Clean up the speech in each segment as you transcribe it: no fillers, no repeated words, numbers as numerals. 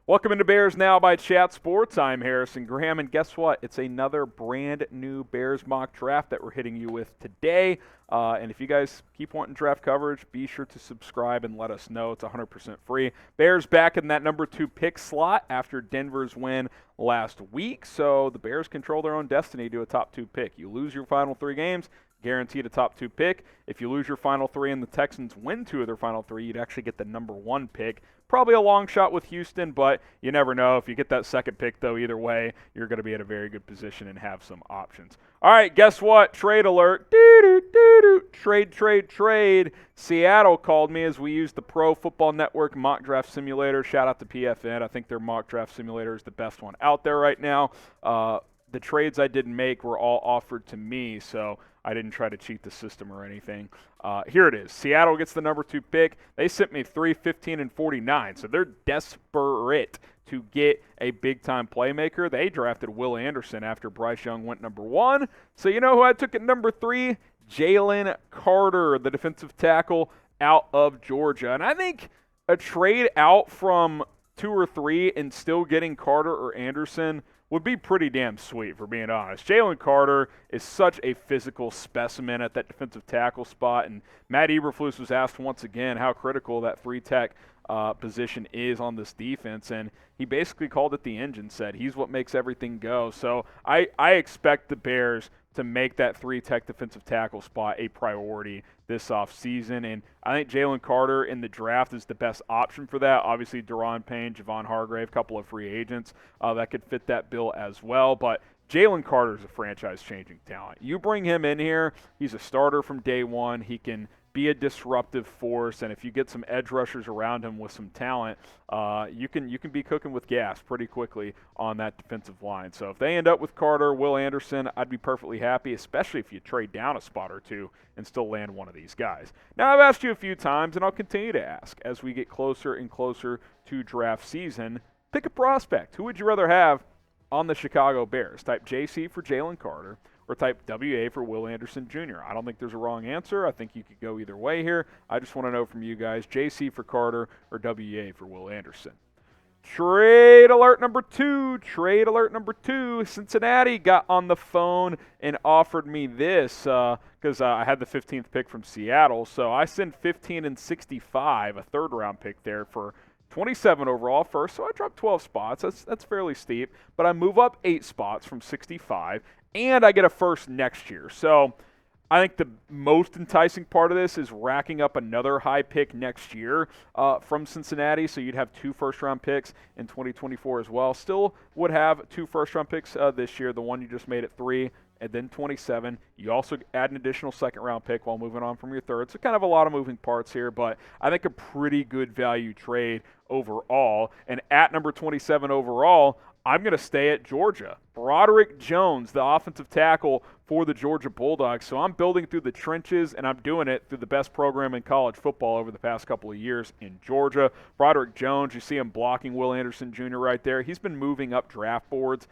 Welcome into Bears Now by Chat Sports. I'm Harrison Graham, and guess what? It's another brand new Bears mock draft that we're hitting you with today. And if you guys keep wanting draft coverage, be sure to subscribe and let us know. It's 100% free. Bears back in that number 2 pick slot after Denver's win last week. So the Bears control their own destiny to a top 2 pick. You lose your final 3 games, guaranteed a top 2 pick. If you lose your final 3 and the Texans win 2 of their final 3, you'd actually get the number 1 pick. Probably a long shot with Houston, but you never know. If you get that second pick, though, either way, you're going to be at a very good position and have some options. All right, guess what? Trade alert. Trade. Seattle called me as we used the Pro Football Network mock draft simulator. Shout out to PFN. I think their mock draft simulator is the best one out there right now. The trades I didn't make were all offered to me, so I didn't try to cheat the system or anything. Here it is. Seattle gets the number 2 pick. They sent me 3, 15, and 49, so they're desperate to get a big-time playmaker. They drafted Will Anderson after Bryce Young went number 1. So you know who I took at number 3? Jalen Carter, the defensive tackle out of Georgia. And I think a trade out from 2 or 3 and still getting Carter or Anderson would be pretty damn sweet, for being honest. Jalen Carter is such a physical specimen at that defensive tackle spot, and Matt Eberflus was asked once again how critical that 3-tech position is on this defense, and he basically called it the engine, said he's what makes everything go. So I expect the Bears to make that 3-tech defensive tackle spot a priority this offseason. And I think Jalen Carter in the draft is the best option for that. Obviously, Daron Payne, Javon Hargrave, a couple of free agents that could fit that bill as well. But Jalen Carter is a franchise-changing talent. You bring him in here, he's a starter from day one. He can be a disruptive force, and if you get some edge rushers around him with some talent, you can be cooking with gas pretty quickly on that defensive line. So if they end up with Carter, Will Anderson, I'd be perfectly happy, especially if you trade down a spot or 2 and still land one of these guys. Now, I've asked you a few times, and I'll continue to ask as we get closer and closer to draft season, pick a prospect. Who would you rather have on the Chicago Bears? Type JC for Jalen Carter, or type WA for Will Anderson Jr. I don't think there's a wrong answer. I think you could go either way here. I just want to know from you guys, JC for Carter or WA for Will Anderson. Trade alert number 2. Cincinnati got on the phone and offered me this because I had the 15th pick from Seattle. So I send 15 and 65, a third-round pick there for 27 overall first, so I dropped 12 spots. That's fairly steep, but I move up 8 spots from 65, and I get a first next year. So I think the most enticing part of this is racking up another high pick next year from Cincinnati, so you'd have 2 first-round picks in 2024 as well. Still would have 2 first-round picks this year, the one you just made at 3, and then 27. You also add an additional second-round pick while moving on from your third. So kind of a lot of moving parts here, but I think a pretty good value trade overall. And at number 27 overall, I'm going to stay at Georgia. Broderick Jones, the offensive tackle for the Georgia Bulldogs. So I'm building through the trenches, and I'm doing it through the best program in college football over the past couple of years in Georgia. Broderick Jones, you see him blocking Will Anderson Jr. right there. He's been moving up draft boards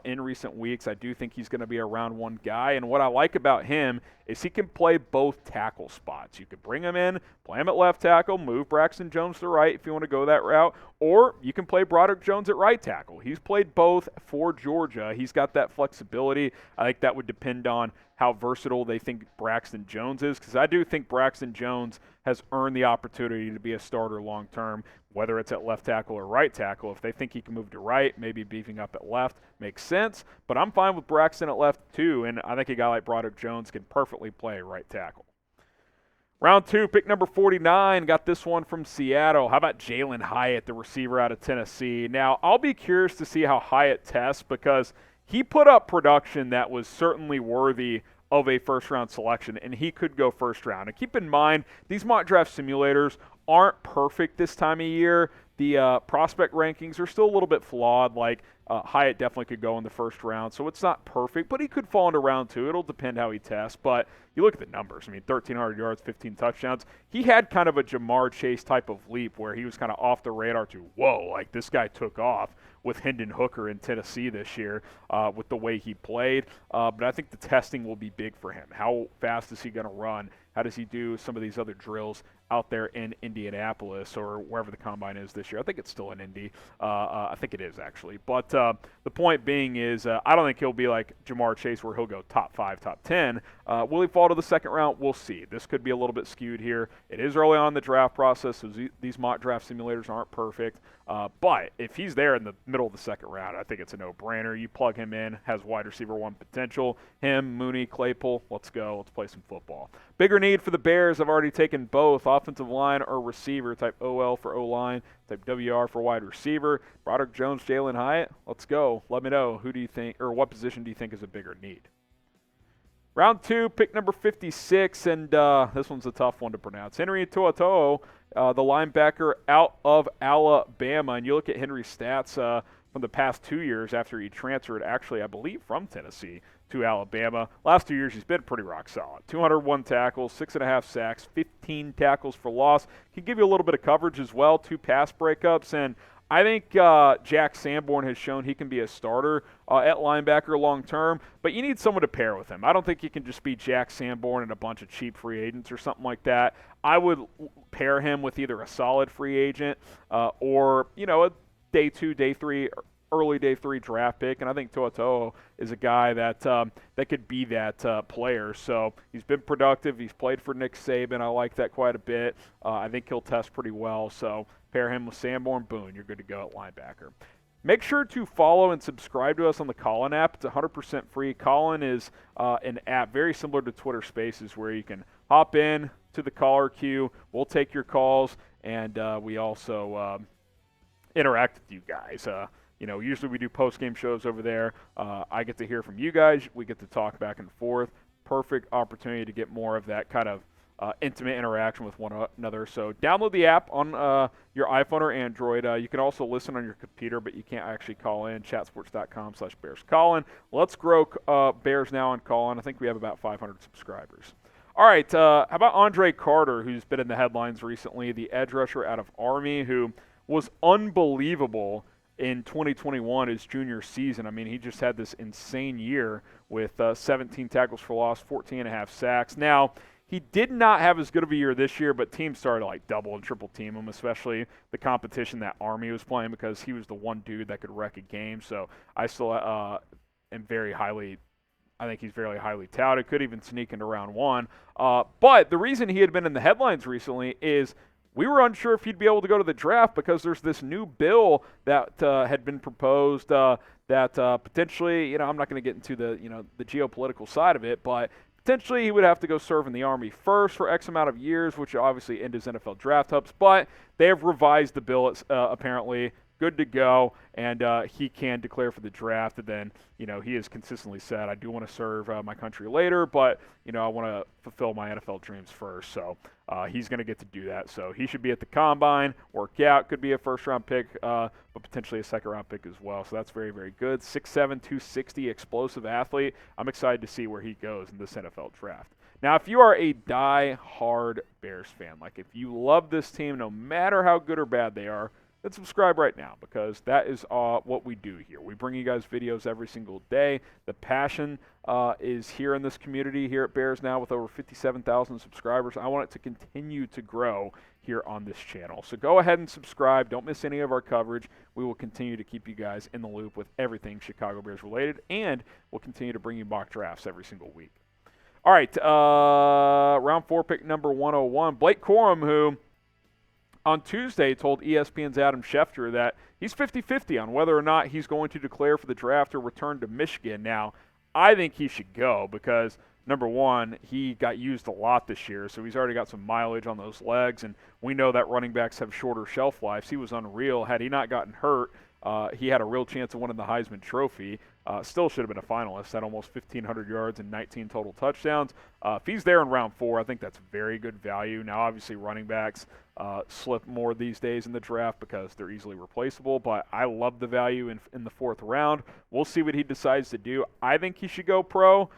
in recent weeks. I do think he's going to be a round 1 guy, and what I like about him is he can play both tackle spots. You could bring him in, play him at left tackle, move Braxton Jones to right if you want to go that route, or you can play Broderick Jones at right tackle. He's played both for Georgia. He's got that flexibility. I think that would depend on how versatile they think Braxton Jones is, because I do think Braxton Jones has earned the opportunity to be a starter long term, whether it's at left tackle or right tackle. If they think he can move to right, maybe beefing up at left makes sense, but I'm fine with Braxton at left too, and I think a guy like Broderick Jones can perfectly play right tackle. Round 2, pick number 49, got this one from Seattle. How about Jalen Hyatt, the receiver out of Tennessee? Now, I'll be curious to see how Hyatt tests, because he put up production that was certainly worthy of a first-round selection, and he could go first round. And keep in mind, these mock draft simulators aren't perfect this time of year. The prospect rankings are still a little bit flawed. Like Hyatt definitely could go in the first round, so it's not perfect, but he could fall into round 2. It'll depend how he tests. But you look at the numbers. I mean, 1,300 yards, 15 touchdowns. He had kind of a Jamar Chase type of leap where he was kind of off the radar to, whoa, like this guy took off with Hendon Hooker in Tennessee this year with the way he played. But I think the testing will be big for him. How fast is he going to run? How does he do some of these other drills out there in Indianapolis or wherever the combine is this year? I think it's still in Indy. I think it is, actually. But the point being is I don't think he'll be like Jamar Chase where he'll go top 5, top 10. Will he fall to the second round? We'll see. This could be a little bit skewed here. It is early on in the draft process, so these mock draft simulators aren't perfect. But if he's there in the middle of the second round, I think it's a no-brainer. You plug him in, has wide receiver 1 potential. Him, Mooney, Claypool, let's go. Let's play some football. Bigger need for the Bears. I've already taken both, offensive line or receiver. Type OL for O-line, type WR for wide receiver. Broderick, Jones, Jalen, Hyatt, let's go. Let me know, who do you think, or what position do you think is a bigger need? Round 2, pick number 56, and this one's a tough one to pronounce. Henry To'oTo'o, the linebacker out of Alabama. And you look at Henry's stats from the past 2 years after he transferred, actually, I believe, from Tennessee to Alabama. Last 2 years, he's been pretty rock solid. 201 tackles, 6.5 sacks, 15 tackles for loss. Can give you a little bit of coverage as well, 2 pass breakups, and I think Jack Sanborn has shown he can be a starter at linebacker long term, but you need someone to pair with him. I don't think you can just be Jack Sanborn and a bunch of cheap free agents or something like that. I would pair him with either a solid free agent or, a day 2, day 3, early day 3 draft pick, and I think To'oTo'o is a guy that could be that player. So he's been productive. He's played for Nick Saban. I like that quite a bit. I think he'll test pretty well. So pair him with Sanborn, boom, you're good to go at linebacker. Make sure to follow and subscribe to us on the Callin app. It's 100% free. Callin is an app very similar to Twitter Spaces where you can hop in to the caller queue. We'll take your calls, and we also interact with you guys. Usually we do post-game shows over there. I get to hear from you guys. We get to talk back and forth. Perfect opportunity to get more of that kind of intimate interaction with one another. So download the app on your iPhone or Android. You can also listen on your computer, but you can't actually call in. Chatsports.com/BearsCallin. Let's grow Bears Now on Callin. I think we have about 500 subscribers. All right, how about Andre Carter, who's been in the headlines recently, the edge rusher out of Army, who was unbelievable in 2021, his junior season. I mean, he just had this insane year with 17 tackles for loss, 14.5 sacks. Now, he did not have as good of a year this year, but teams started to like double and triple team him, especially the competition that Army was playing, because he was the one dude that could wreck a game. So I still am I think he's very highly touted, could even sneak into round 1. But the reason he had been in the headlines recently is we were unsure if he'd be able to go to the draft because there's this new bill that had been proposed that potentially, I'm not going to get into the geopolitical side of it, but potentially he would have to go serve in the Army first for X amount of years, which obviously end his NFL draft hopes. But they have revised the bill apparently. Good to go, and he can declare for the draft. And then, he has consistently said, I do want to serve my country later, but, I want to fulfill my NFL dreams first. So he's going to get to do that. So he should be at the combine, work out, could be a first-round pick, but potentially a second-round pick as well. So that's very, very good. 6'7", 260, explosive athlete. I'm excited to see where he goes in this NFL draft. Now, if you are a die-hard Bears fan, like if you love this team, no matter how good or bad they are, then subscribe right now, because that is what we do here. We bring you guys videos every single day. The passion is here in this community here at Bears Now with over 57,000 subscribers. I want it to continue to grow here on this channel. So go ahead and subscribe. Don't miss any of our coverage. We will continue to keep you guys in the loop with everything Chicago Bears related, and we'll continue to bring you mock drafts every single week. All right, round 4, pick number 101. Blake Corum, who on Tuesday told ESPN's Adam Schefter that he's 50-50 on whether or not he's going to declare for the draft or return to Michigan. Now, I think he should go because, number one, he got used a lot this year, so he's already got some mileage on those legs, and we know that running backs have shorter shelf lives. He was unreal. Had he not gotten hurt, he had a real chance of winning the Heisman Trophy. Still should have been a finalist, had almost 1,500 yards and 19 total touchdowns. If he's there in round 4, I think that's very good value. Now, obviously, running backs slip more these days in the draft because they're easily replaceable, but I love the value in the 4th round. We'll see what he decides to do. I think he should go pro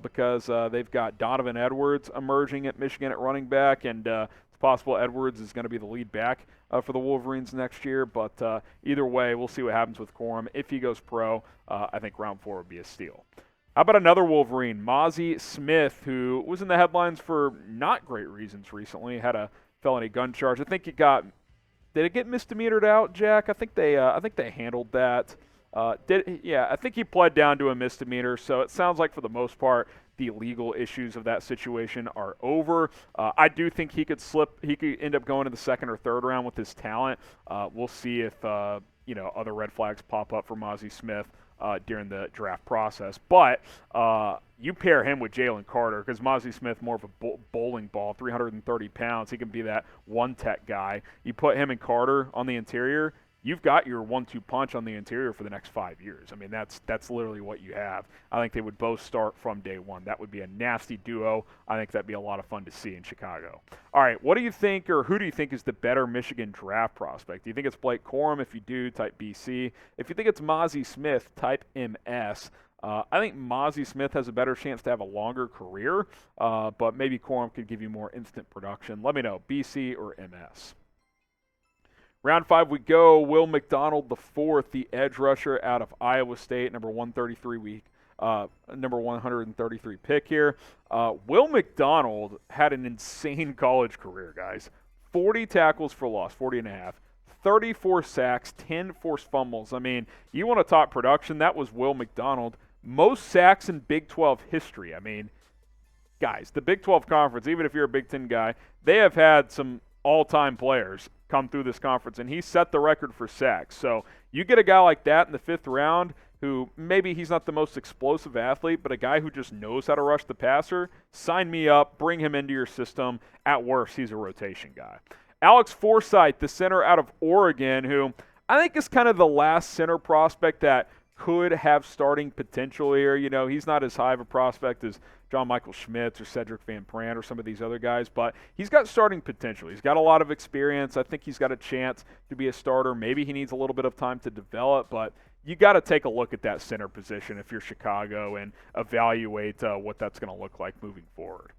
because they've got Donovan Edwards emerging at Michigan at running back, and it's possible Edwards is going to be the lead back for the Wolverines next year, but either way, we'll see what happens with Corum. If he goes pro, I think round 4 would be a steal. How about another Wolverine, Mazi Smith, who was in the headlines for not great reasons recently, had a felony gun charge. I think did it get misdemeanored out, Jack? I think they handled that. I think he pled down to a misdemeanor, so it sounds like for the most part the legal issues of that situation are over. I do think he could end up going to the 2nd or 3rd round with his talent. We'll see if other red flags pop up for Mazi Smith during the draft process. But you pair him with Jalen Carter, because Mazi Smith more of a bowling ball, 330 pounds. He can be that one-tech guy. You put him and Carter on the interior, you've got your 1-2 punch on the interior for the next 5 years. I mean, that's literally what you have. I think they would both start from day one. That would be a nasty duo. I think that'd be a lot of fun to see in Chicago. All right, what do you think, or who do you think is the better Michigan draft prospect? Do you think it's Blake Corum? If you do, type BC. If you think it's Mazi Smith, type MS. I think Mazi Smith has a better chance to have a longer career, but maybe Corum could give you more instant production. Let me know, BC or MS. Round 5 we go. Will McDonald IV, the edge rusher out of Iowa State, number 133 pick here. Will McDonald had an insane college career, guys. 40 tackles for loss, 40 and a half. 34 sacks, 10 forced fumbles. I mean, you want to talk production, that was Will McDonald. Most sacks in Big 12 history. I mean, guys, the Big 12 conference, even if you're a Big 10 guy, they have had some all-time players come through this conference, and he set the record for sacks. So you get a guy like that in the 5th round who maybe he's not the most explosive athlete, but a guy who just knows how to rush the passer, sign me up, bring him into your system. At worst, he's a rotation guy. Alex Forsythe, the center out of Oregon, who I think is kind of the last center prospect that could have starting potential here. You know, he's not as high of a prospect as John Michael Schmitz or Cedric Van Pran or some of these other guys, but he's got starting potential. He's got a lot of experience. I think he's got a chance to be a starter. Maybe he needs a little bit of time to develop, but you got to take a look at that center position if you're Chicago and evaluate what that's going to look like moving forward.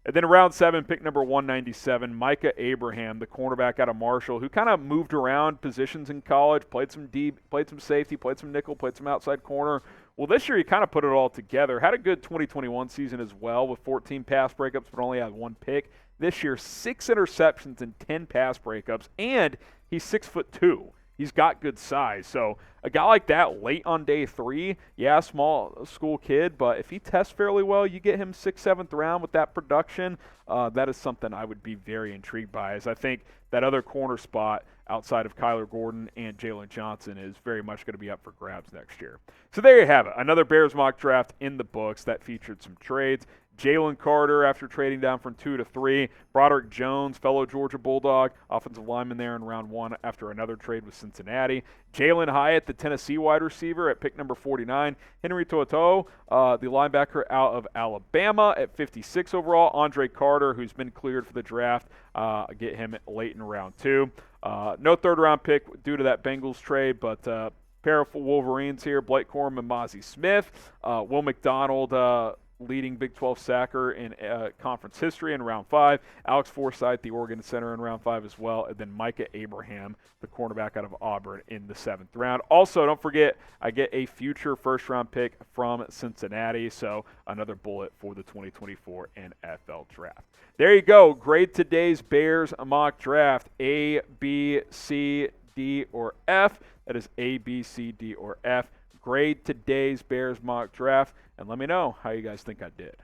And then round 7, pick number 197, Micah Abraham, the cornerback out of Marshall, who kind of moved around positions in college, played some deep, played some safety, played some nickel, played some outside corner. Well, this year he kind of put it all together. Had a good 2021 season as well with 14 pass breakups, but only had 1 pick. This year, 6 interceptions and 10 pass breakups, and he's 6'2". He's got good size. So a guy like that late on day 3, yeah, small school kid, but if he tests fairly well, you get him 6th, 7th round with that production. That is something I would be very intrigued by, as I think that other corner spot outside of Kyler Gordon and Jalen Johnson is very much going to be up for grabs next year. So there you have it. Another Bears mock draft in the books that featured some trades. Jalen Carter after trading down from 2 to 3. Broderick Jones, fellow Georgia Bulldog, offensive lineman there in round 1 after another trade with Cincinnati. Jalen Hyatt, the Tennessee wide receiver at pick number 49. Henry To'oTo'o, the linebacker out of Alabama at 56 overall. Andre Carter, who's been cleared for the draft, get him late in round 2. No 3rd round pick due to that Bengals trade, but pair of Wolverines here, Blake Corum and Mazi Smith. Will McDonald, leading Big 12 sacker in conference history in round 5. Alex Forsythe, the Oregon center in round 5 as well. And then Micah Abraham, the cornerback out of Auburn in the 7th round. Also, don't forget, I get a future 1st round pick from Cincinnati. So another bullet for the 2024 NFL draft. There you go. Grade today's Bears mock draft. A, B, C, D, or F. That is A, B, C, D, or F. Grade today's Bears mock draft, and let me know how you guys think I did.